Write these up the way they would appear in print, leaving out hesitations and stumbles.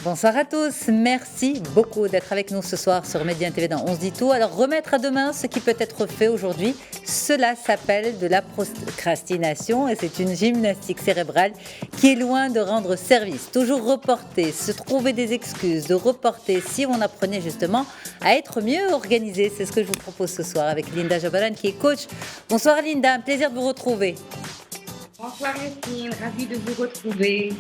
Bonsoir à tous, merci beaucoup d'être avec nous ce soir sur Média TV dans On se dit tout. Alors remettre à demain ce qui peut être fait aujourd'hui, cela s'appelle de la procrastination et c'est une gymnastique cérébrale qui est loin de rendre service. Toujours reporter, se trouver des excuses, de reporter si on apprenait justement à être mieux organisé. C'est ce que je vous propose ce soir avec Linda Jabalan qui est coach. Bonsoir Linda, un plaisir de vous retrouver. Bonsoir Yasmine, ravie de vous retrouver.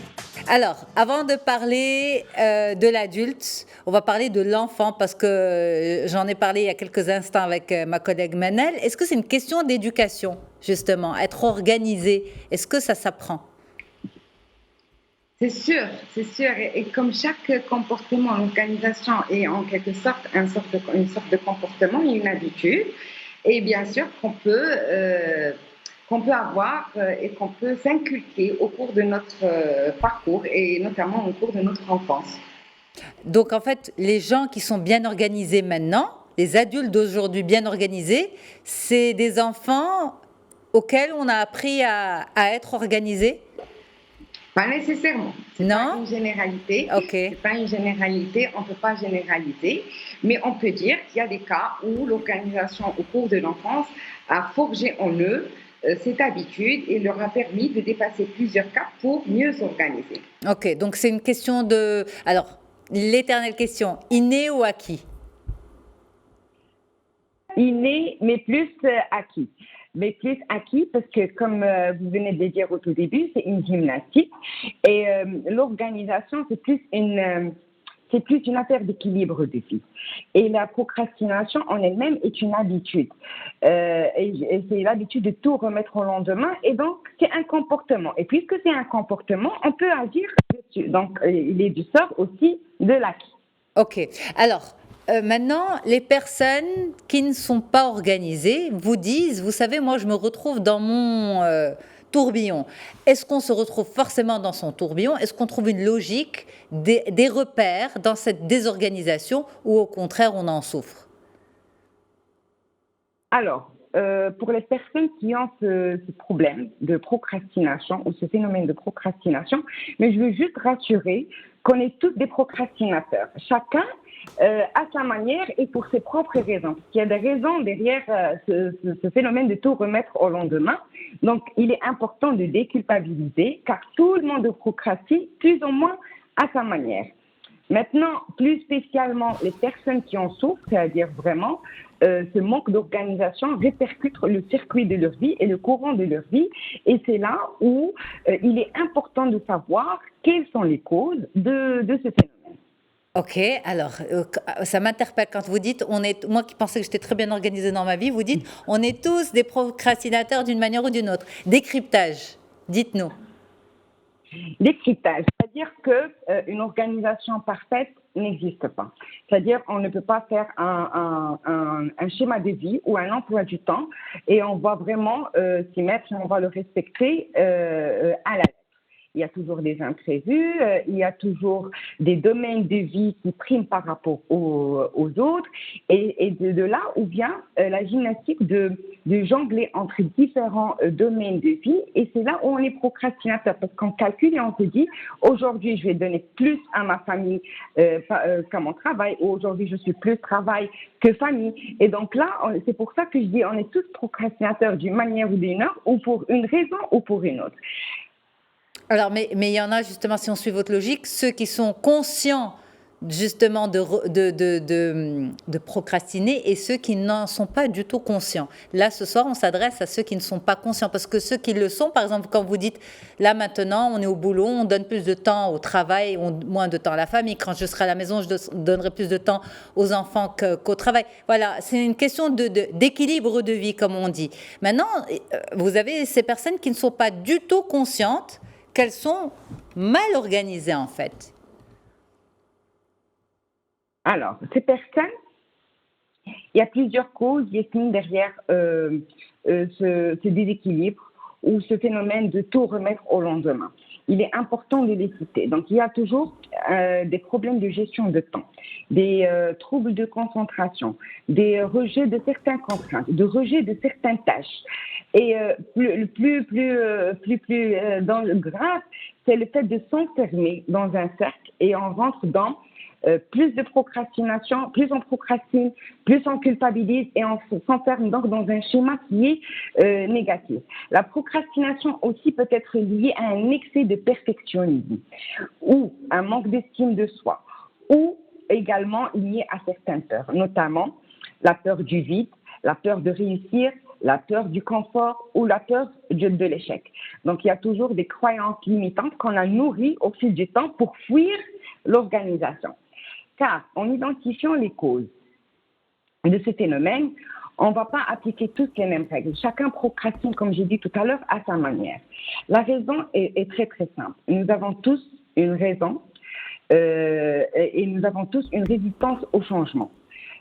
Alors, avant de parler de l'adulte, on va parler de l'enfant parce que j'en ai parlé il y a quelques instants avec ma collègue Manel. Est-ce que c'est une question d'éducation, justement, être organisé? Est-ce que ça s'apprend? C'est sûr, c'est sûr. Et comme chaque comportement, l'organisation est en quelque sorte une sorte de comportement, une habitude, et bien sûr qu'on peut avoir et qu'on peut s'inculquer au cours de notre parcours et notamment au cours de notre enfance. Donc, en fait, les gens qui sont bien organisés maintenant, les adultes d'aujourd'hui bien organisés, c'est des enfants auxquels on a appris à être organisés? Pas nécessairement. C'est pas Non? une généralité. Ok. C'est pas une généralité. On ne peut pas généraliser, mais on peut dire qu'il y a des cas où l'organisation au cours de l'enfance a forgé en eux cette habitude et leur a permis de dépasser plusieurs caps pour mieux s'organiser. Ok, donc c'est une question de... Alors, l'éternelle question, inné ou acquis? Inné, mais plus acquis. Mais plus acquis parce que, comme vous venez de le dire au tout début, c'est une gymnastique. Et l'organisation, c'est plus une affaire d'équilibre de vie. Et la procrastination en elle-même est une habitude. Et c'est l'habitude de tout remettre au lendemain. Et donc, c'est un comportement. Et puisque c'est un comportement, on peut agir dessus. Donc, il est du sort aussi de l'acquis. Ok, alors... maintenant, les personnes qui ne sont pas organisées vous disent, vous savez, moi je me retrouve dans mon tourbillon. Est-ce qu'on se retrouve forcément dans son tourbillon? Est-ce qu'on trouve une logique, des repères dans cette désorganisation ou au contraire on en souffre? Alors, pour les personnes qui ont ce problème de procrastination ou ce phénomène de procrastination, mais je veux juste rassurer qu'on est tous des procrastinateurs. Chacun à sa manière et pour ses propres raisons. Il y a des raisons derrière ce phénomène de tout remettre au lendemain. Donc, il est important de déculpabiliser car tout le monde procrastine plus ou moins à sa manière. Maintenant, plus spécialement, les personnes qui en souffrent, c'est-à-dire vraiment ce manque d'organisation répercute le circuit de leur vie et le courant de leur vie. Et c'est là où il est important de savoir quelles sont les causes de ce phénomène. Ok, alors ça m'interpelle quand vous dites, moi qui pensais que j'étais très bien organisée dans ma vie, vous dites, on est tous des procrastinateurs d'une manière ou d'une autre. Décryptage, dites-nous. Décryptage, c'est-à-dire qu'une organisation parfaite n'existe pas. C'est-à-dire on ne peut pas faire un schéma de vie ou un emploi du temps et on va vraiment s'y mettre et on va le respecter à la lettre. Il y a toujours des imprévus, il y a toujours des domaines de vie qui priment par rapport aux autres. Et de là où vient la gymnastique de jongler entre différents domaines de vie. Et c'est là où on est procrastinateur parce qu'on calcule et on se dit aujourd'hui, je vais donner plus à ma famille qu'à mon travail ou aujourd'hui, je suis plus travail que famille. Et donc là, c'est pour ça que je dis on est tous procrastinateurs d'une manière ou d'une autre ou pour une raison ou pour une autre. Alors, mais il y en a justement, si on suit votre logique, ceux qui sont conscients justement de procrastiner et ceux qui n'en sont pas du tout conscients. Là, ce soir, on s'adresse à ceux qui ne sont pas conscients parce que ceux qui le sont, par exemple, quand vous dites, là maintenant, on est au boulot, on donne plus de temps au travail, moins de temps à la famille. Quand je serai à la maison, je donnerai plus de temps aux enfants qu'au travail. Voilà, c'est une question d'équilibre de vie, comme on dit. Maintenant, vous avez ces personnes qui ne sont pas du tout conscientes qu'elles sont mal organisées en fait. Alors, ces personnes, il y a plusieurs causes, Yasmine, derrière ce déséquilibre ou ce phénomène de tout remettre au lendemain. il est important de les citer. Donc, il y a toujours des problèmes de gestion de temps, des troubles de concentration, des rejets de certaines contraintes, de rejets de certaines tâches. Et le grave, c'est le fait de s'enfermer dans un cercle et on rentre dans plus de procrastination, plus on procrastine, plus on culpabilise et on s'enferme donc dans un schéma qui est négatif. La procrastination aussi peut être liée à un excès de perfectionnisme ou un manque d'estime de soi ou également liée à certaines peurs, notamment la peur du vide, la peur de réussir, la peur du confort ou la peur de l'échec. Donc, il y a toujours des croyances limitantes qu'on a nourries au fil du temps pour fuir l'organisation. Car en identifiant les causes de ce phénomène, on ne va pas appliquer toutes les mêmes règles. Chacun procrastine, comme j'ai dit tout à l'heure, à sa manière. La raison est très, très simple. Nous avons tous une raison et nous avons tous une résistance au changement.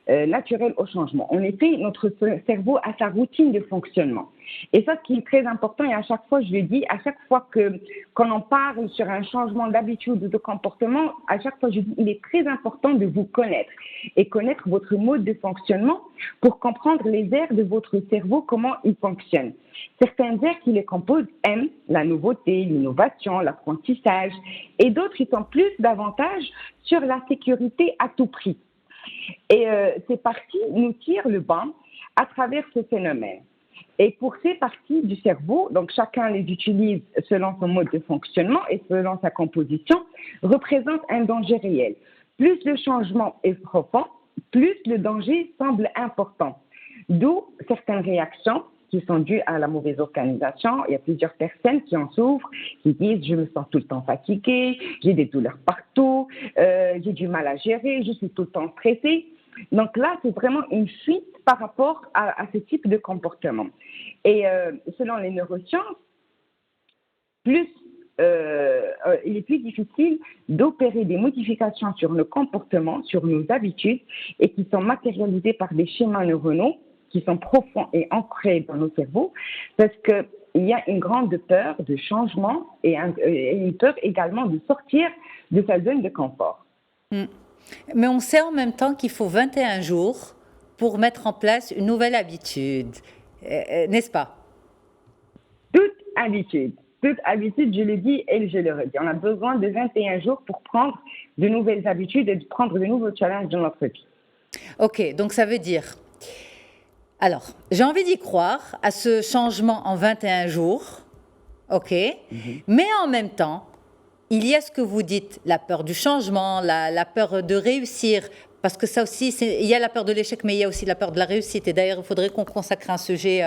Naturel au changement. En effet, notre cerveau a sa routine de fonctionnement. Et ça, ce qui est très important, et à chaque fois, je le dis, à chaque fois qu'on en parle sur un changement d'habitude ou de comportement, à chaque fois, je dis, il est très important de vous connaître et connaître votre mode de fonctionnement pour comprendre les aires de votre cerveau, comment ils fonctionnent. Certaines aires qui les composent aiment la nouveauté, l'innovation, l'apprentissage, et d'autres, ils sont plus davantage sur la sécurité à tout prix. Et ces parties nous tirent le bas à travers ce phénomène. Et pour ces parties du cerveau, donc chacun les utilise selon son mode de fonctionnement et selon sa composition, représente un danger réel. Plus le changement est profond, plus le danger semble important. D'où certaines réactions qui sont dues à la mauvaise organisation. Il y a plusieurs personnes qui en souffrent, qui disent « je me sens tout le temps fatiguée, j'ai des douleurs partout, j'ai du mal à gérer, je suis tout le temps stressée ». Donc là, c'est vraiment une fuite par rapport à ce type de comportement. Et selon les neurosciences, il est plus difficile d'opérer des modifications sur nos comportements, sur nos habitudes, et qui sont matérialisées par des schémas neuronaux qui sont profonds et ancrés dans nos cerveaux, parce qu'il y a une grande peur de changement et une peur également de sortir de sa zone de confort. Mais on sait en même temps qu'il faut 21 jours pour mettre en place une nouvelle habitude, n'est-ce pas? Toute habitude, je le dis et je le redis, on a besoin de 21 jours pour prendre de nouvelles habitudes et de prendre de nouveaux challenges dans notre vie. Ok, donc ça veut dire... Alors, j'ai envie d'y croire à ce changement en 21 jours, ok, mais en même temps, il y a ce que vous dites, la peur du changement, la peur de réussir, parce que ça aussi, il y a la peur de l'échec, mais il y a aussi la peur de la réussite. Et d'ailleurs, il faudrait qu'on consacre un sujet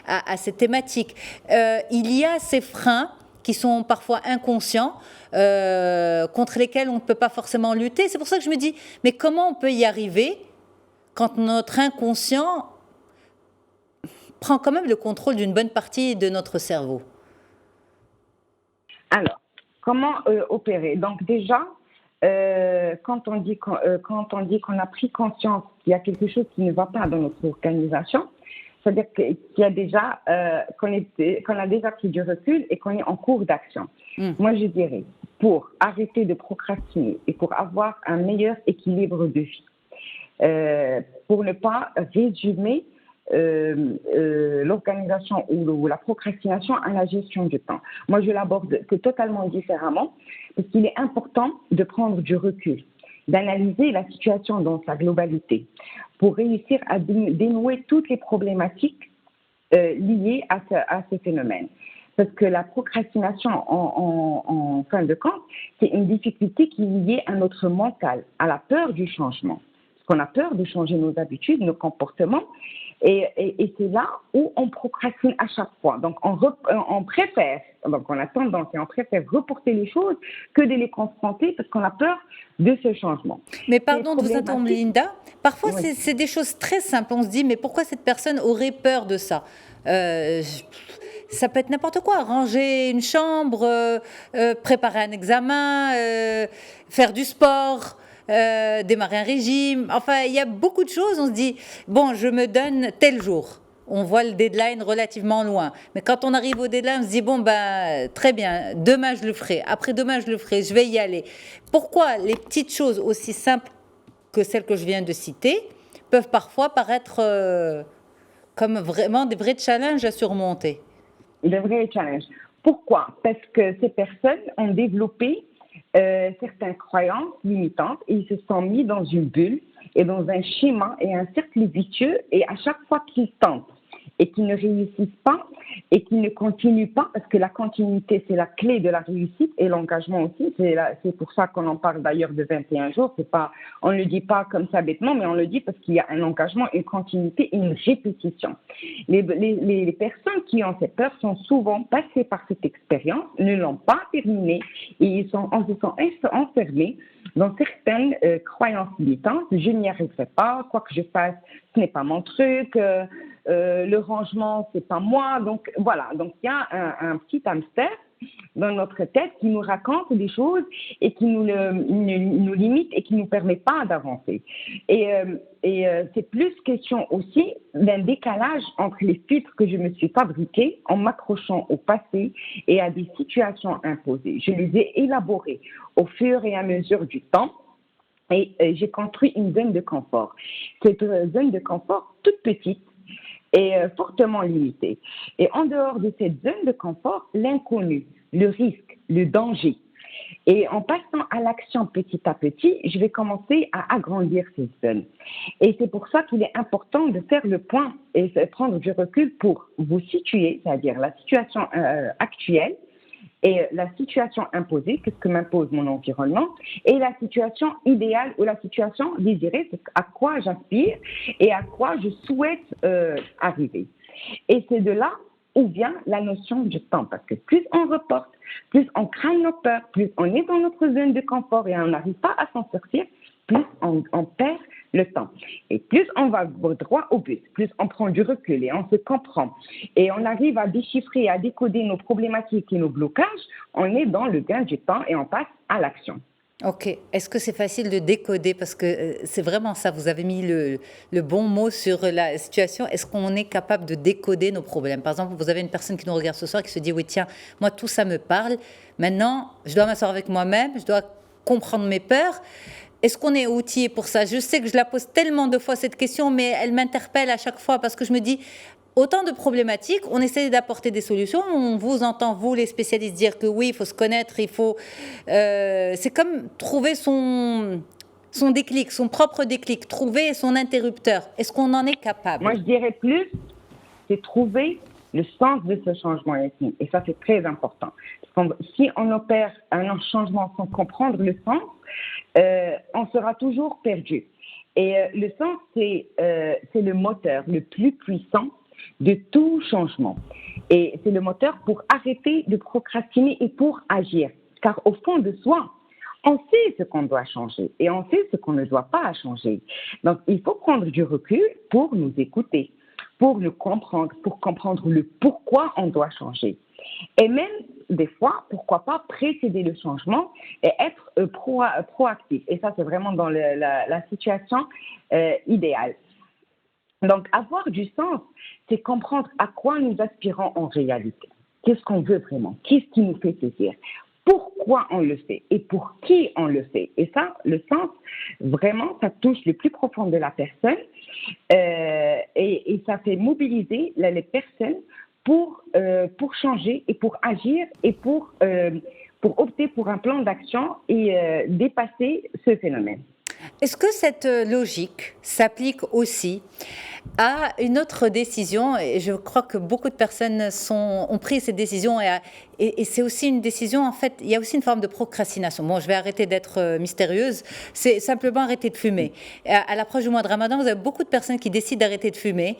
à cette thématique. Il y a ces freins qui sont parfois inconscients, contre lesquels on ne peut pas forcément lutter. C'est pour ça que je me dis, mais comment on peut y arriver quand notre inconscient prend quand même le contrôle d'une bonne partie de notre cerveau? Alors, comment opérer? Donc déjà, quand on dit qu'on a pris conscience qu'il y a quelque chose qui ne va pas dans notre organisation, c'est-à-dire qu'il y a déjà, qu'on a déjà pris du recul et qu'on est en cours d'action. Moi, je dirais, pour arrêter de procrastiner et pour avoir un meilleur équilibre de vie, pour ne pas résumer l'organisation ou la procrastination à la gestion du temps. Moi, je l'aborde totalement différemment parce qu'il est important de prendre du recul, d'analyser la situation dans sa globalité pour réussir à dénouer toutes les problématiques liées à ce phénomène. Parce que la procrastination, en fin de compte, c'est une difficulté qui est liée à notre mental, à la peur du changement. Parce qu'on a peur de changer nos habitudes, nos comportements. Et c'est là où on procrastine à chaque fois. Donc, on préfère, donc on a tendance et on préfère reporter les choses que de les confronter parce qu'on a peur de ce changement. Mais pardon de vous interrompre, Linda. Parfois, oui, c'est des choses très simples. On se dit, mais pourquoi cette personne aurait peur de ça? Ça peut être n'importe quoi, ranger une chambre, préparer un examen, faire du sport, démarrer un régime. Enfin, il y a beaucoup de choses. On se dit, bon, je me donne tel jour. on voit le deadline relativement loin. Mais quand on arrive au deadline, on se dit, bon, ben, très bien, demain je le ferai, après-demain je le ferai, je vais y aller. Pourquoi les petites choses aussi simples que celles que je viens de citer peuvent parfois paraître comme vraiment des vrais challenges à surmonter? De vrais challenges. Pourquoi? Parce que ces personnes ont développé certaines croyances limitantes et ils se sont mis dans une bulle et dans un schéma et un cercle vicieux et à chaque fois qu'ils tentent et qu'ils ne réussissent pas et qu'ils ne continuent pas, parce que la continuité, c'est la clé de la réussite et l'engagement aussi. C'est pour ça qu'on en parle d'ailleurs de 21 jours. On ne le dit pas comme ça bêtement, mais on le dit parce qu'il y a un engagement, une continuité et une répétition. Les personnes qui ont cette peur sont souvent passées par cette expérience, ne l'ont pas terminée et ils se sont enfermés dans certaines croyances limitantes. Je n'y arriverai pas, quoi que je fasse, ce n'est pas mon truc, le rangement, c'est pas moi. Donc voilà, donc il y a un petit hamster dans notre tête qui nous raconte des choses et qui nous limite et qui ne nous permet pas d'avancer. Et c'est plus question aussi d'un décalage entre les filtres que je me suis fabriqués en m'accrochant au passé et à des situations imposées. Je les ai élaborées au fur et à mesure du temps. Et j'ai construit une zone de confort. Cette zone de confort toute petite et fortement limitée. Et en dehors de cette zone de confort, l'inconnu, le risque, le danger. Et en passant à l'action petit à petit, je vais commencer à agrandir cette zone. Et c'est pour ça qu'il est important de faire le point et de prendre du recul pour vous situer, c'est-à-dire la situation actuelle, et la situation imposée, qu'est-ce que m'impose mon environnement, et la situation idéale ou la situation désirée, c'est à quoi j'aspire et à quoi je souhaite arriver. Et c'est de là où vient la notion du temps, parce que plus on reporte, plus on craint nos peurs, plus on est dans notre zone de confort et on n'arrive pas à s'en sortir, plus on perd le temps. Et plus on va droit au but, plus on prend du recul et on se comprend. Et on arrive à déchiffrer, à décoder nos problématiques et nos blocages, on est dans le gain du temps et on passe à l'action. Ok. Est-ce que c'est facile de décoder? Parce que c'est vraiment ça, vous avez mis le bon mot sur la situation. Est-ce qu'on est capable de décoder nos problèmes? Par exemple, vous avez une personne qui nous regarde ce soir qui se dit, oui, tiens, moi, tout ça me parle. Maintenant, je dois m'asseoir avec moi-même, je dois comprendre mes peurs. Est-ce qu'on est outillé pour ça? Je sais que je la pose tellement de fois cette question, mais elle m'interpelle à chaque fois parce que je me dis, autant de problématiques, on essaie d'apporter des solutions. On vous entend, vous les spécialistes, dire que oui, il faut se connaître, il faut... c'est comme trouver son déclic, son propre déclic, trouver son interrupteur. Est-ce qu'on en est capable? Moi, je dirais plus, c'est trouver le sens de ce changement ici. Et ça, c'est très important. Si on opère un changement sans comprendre le sens, on sera toujours perdu. Et le sens, c'est le moteur le plus puissant de tout changement. Et c'est le moteur pour arrêter de procrastiner et pour agir. Car au fond de soi, on sait ce qu'on doit changer et on sait ce qu'on ne doit pas changer. Donc, il faut prendre du recul pour nous écouter, pour nous comprendre, pour comprendre le pourquoi on doit changer. Et même, des fois, pourquoi pas précéder le changement et être proactif. Et ça, c'est vraiment dans la situation idéale. Donc, avoir du sens, c'est comprendre à quoi nous aspirons en réalité. Qu'est-ce qu'on veut vraiment? Qu'est-ce qui nous fait plaisir? Pourquoi on le fait et pour qui on le fait. Et ça, le sens, vraiment, ça touche le plus profond de la personne et ça fait mobiliser les personnes pour changer et pour agir et pour opter pour un plan d'action et dépasser ce phénomène. Est-ce que cette logique s'applique aussi à une autre décision? Et je crois que beaucoup de personnes ont pris cette décision et c'est aussi une décision, en fait, il y a aussi une forme de procrastination. Bon, je vais arrêter d'être mystérieuse, c'est simplement arrêter de fumer. À l'approche du mois de Ramadan, vous avez beaucoup de personnes qui décident d'arrêter de fumer,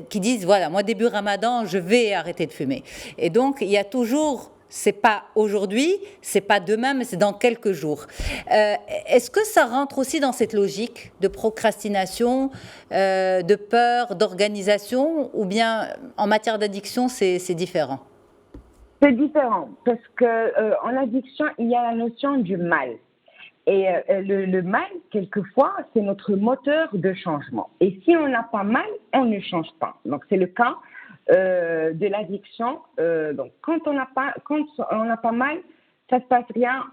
qui disent, voilà, moi, début Ramadan, je vais arrêter de fumer. Et donc, il y a toujours... C'est pas aujourd'hui, c'est pas demain, mais c'est dans quelques jours. Est-ce que ça rentre aussi dans cette logique de procrastination, de peur, d'organisation, ou bien en matière d'addiction, c'est différent? C'est différent parce que en addiction, il y a la notion du mal. Et le mal, quelquefois, c'est notre moteur de changement. Et si on n'a pas mal, on ne change pas. Donc, c'est le cas de l'addiction. Donc, quand on n'a pas mal, ça se passe rien.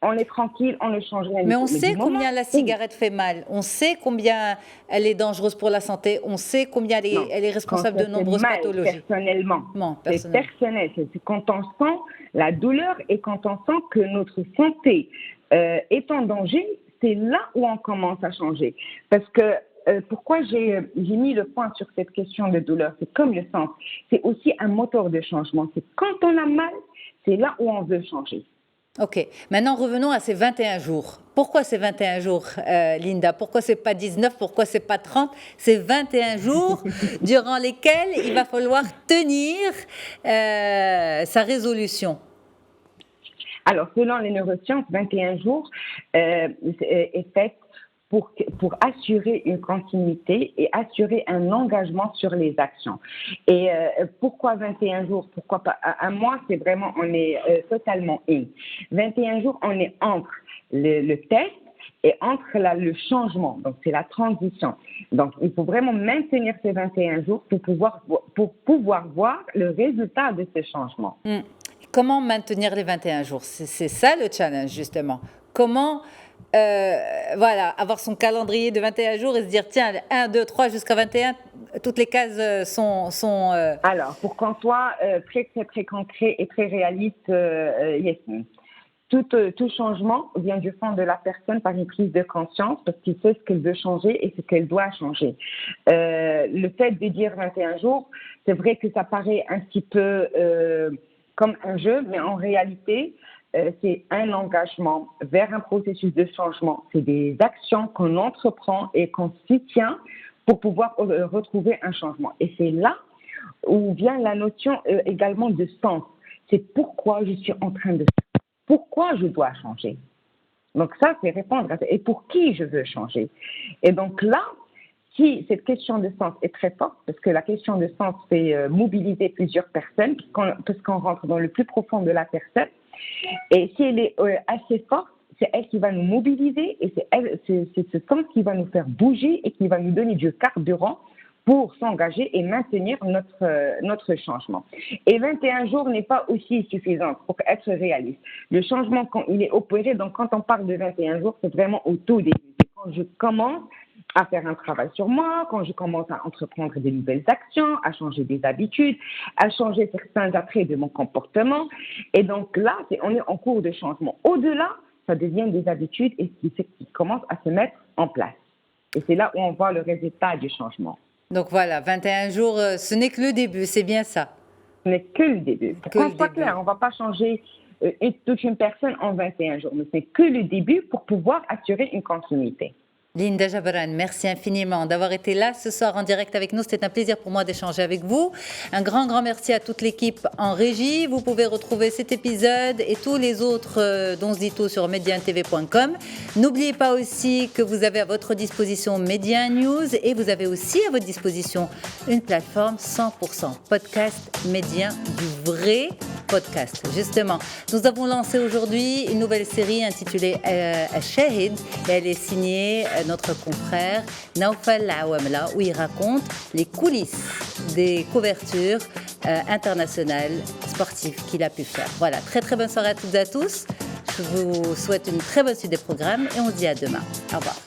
On est tranquille, on ne change rien. Mais on sait combien la cigarette fait mal. On sait combien elle est dangereuse pour la santé. On sait combien elle est responsable de nombreuses pathologies. Personnellement. C'est personnel. C'est quand on sent la douleur et quand on sent que notre santé est en danger, c'est là où on commence à changer. Parce que pourquoi j'ai mis le point sur cette question de douleur, c'est comme le sang. C'est aussi un moteur de changement. C'est quand on a mal, c'est là où on veut changer. Ok, maintenant revenons à ces 21 jours. Pourquoi ces 21 jours, Linda? Pourquoi c'est pas 19? Pourquoi c'est pas 30? C'est 21 jours durant lesquels il va falloir tenir sa résolution. Alors, selon les neurosciences, 21 jours est fait pour assurer une continuité et assurer un engagement sur les actions. Et pourquoi 21 jours? Pourquoi pas un mois? C'est vraiment, on est totalement in. 21 jours, on est entre le test et entre le changement. Donc, c'est la transition. Donc, il faut vraiment maintenir ces 21 jours pour pouvoir voir le résultat de ce changement. Comment maintenir les 21 jours? C'est ça le challenge, justement. Comment avoir son calendrier de 21 jours et se dire, tiens, 1, 2, 3 jusqu'à 21, toutes les cases sont Alors, pour qu'on soit très, très, très concret et très réaliste, Yasmine, tout changement vient du fond de la personne par une prise de conscience parce qu'il sait ce qu'elle veut changer et ce qu'elle doit changer. Le fait de dire 21 jours, c'est vrai que ça paraît un petit peu comme un jeu, mais en réalité, c'est un engagement vers un processus de changement. C'est des actions qu'on entreprend et qu'on s'y tient pour pouvoir retrouver un changement. Et c'est là où vient la notion également de sens. C'est pourquoi je suis en train de faire. Pourquoi je dois changer. Donc ça, c'est répondre à ça. Et pour qui je veux changer. Et donc là, si cette question de sens est très forte, parce que la question de sens fait mobiliser plusieurs personnes, parce qu'on rentre dans le plus profond de la personne, et si elle est assez forte, c'est elle qui va nous mobiliser et c'est ce sens qui va nous faire bouger et qui va nous donner du carburant pour s'engager et maintenir notre changement. Et 21 jours n'est pas aussi suffisant pour être réaliste. Le changement, quand il est opéré, donc quand on parle de 21 jours, c'est vraiment au tout début. C'est quand je commence à faire un travail sur moi, quand je commence à entreprendre des nouvelles actions, à changer des habitudes, à changer certains attraits de mon comportement. Et donc là, on est en cours de changement. Au-delà, ça devient des habitudes et qui commencent à se mettre en place. Et c'est là où on voit le résultat du changement. Donc voilà, 21 jours, ce n'est que le début, c'est bien ça. Ce n'est que le début. Qu'on soit clair, on ne va pas changer toute une personne en 21 jours, mais c'est que le début pour pouvoir assurer une continuité. Linda Jabran, merci infiniment d'avoir été là ce soir en direct avec nous. C'était un plaisir pour moi d'échanger avec vous. Un grand merci à toute l'équipe en régie. Vous pouvez retrouver cet épisode et tous les autres dont se dit tout sur mediantv.com. N'oubliez pas aussi que vous avez à votre disposition Média News et vous avez aussi à votre disposition une plateforme 100% podcast Média du vrai podcast. Justement, nous avons lancé aujourd'hui une nouvelle série intitulée Shahid et elle est signée notre confrère Naufal Awamla où il raconte les coulisses des couvertures internationales sportives qu'il a pu faire. Voilà, très très bonne soirée à toutes et à tous. Je vous souhaite une très bonne suite des programmes et on se dit à demain. Au revoir.